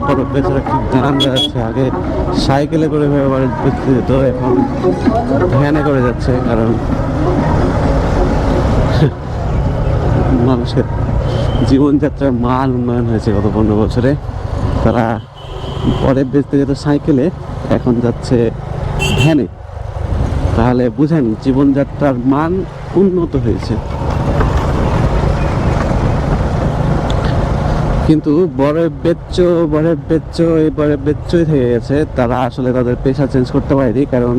বড় বেচারা কি গান যাচ্ছে। আগে সাইকেলে করে বাড়ি দেখতে যেত, এখন ভ্যানে করে যাচ্ছে। কারণ মানুষের জীবনযাত্রার মান উন্নয়ন হয়েছে গত 15 বছরে। তারা পরে বেচতে যেত সাইকেলে, এখন যাচ্ছে ভ্যানে। তাহলে বুঝেন জীবনযাত্রার মান উন্নত হয়েছে। কিন্তু বড় বেচ্চই থেকে গেছে। তারা আসলে তাদের পেশা চেঞ্জ করতে পারেনি, কারণ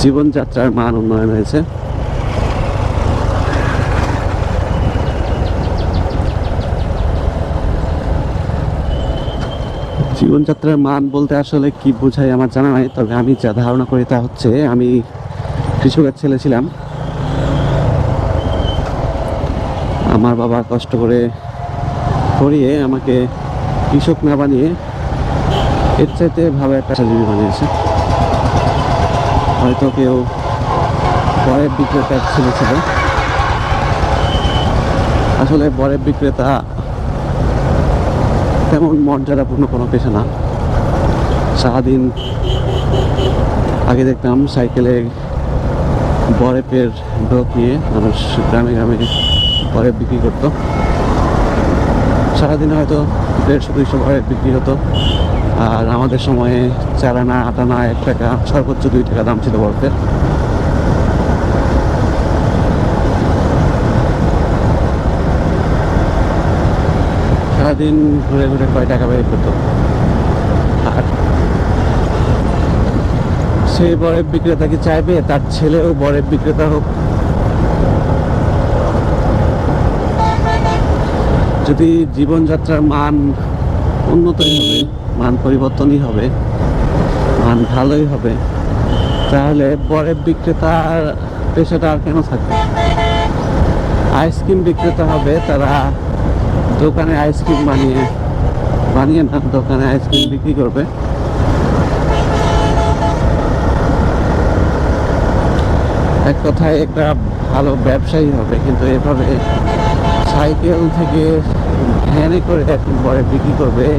জীবনযাত্রার মান উন্নয়ন হয়েছে। জীবনযাত্রার মান বলতে আসলে কি বোঝায় আমার জানা নাই, তবে আমি যা ধারণা করি তা হচ্ছে, আমি কৃষকের ছেলে ছিলাম। আমার বাবা কষ্ট করে পড়িয়ে আমাকে কৃষক না বানিয়ে এর চাইতে ভালো একটা পেশাজীবী বানিয়েছে। হয়তো কেউ বরের বিক্রেতার ছেলে ছিল। আসলে বরের বিক্রেতা তেমন মর্যাদাপূর্ণ কোনো পেশা না। সারাদিন আগে দেখতাম সাইকেলে বরফের ডোক নিয়ে মানুষ গ্রামে গ্রামে বরফ বিক্রি করতো। সারাদিনে হয়তো 150-200 বরফ বিক্রি হতো। আর আমাদের সময়ে 4 আনা 8 আনা 1 টাকা, সর্বোচ্চ 2 টাকা দাম ছিল বরফের। সারাদিন ঘুরে ঘুরে কয় টাকা বের করতো। আর সেই বরফ বিক্রেতা কি চাইবে তার ছেলেও বরফ বিক্রেতা হোক? যদি জীবনযাত্রার মান উন্নতই হবে, মান পরিবর্তনই হবে, মান ভালোই হবে, তাহলে বরফ বিক্রেতার পেশাটা আর কেন থাকবে? আইসক্রিম বিক্রেতা হবে, তারা দোকানে আইসক্রিম বানিয়ে না, দোকানে আইসক্রিম বিক্রি করবে। এক কথায় একটা ভালো ব্যবসায়ী হবে। কিন্তু এভাবে সাইকেল থেকে ভ্যানে করে এখন বরফ বিক্রি করবে,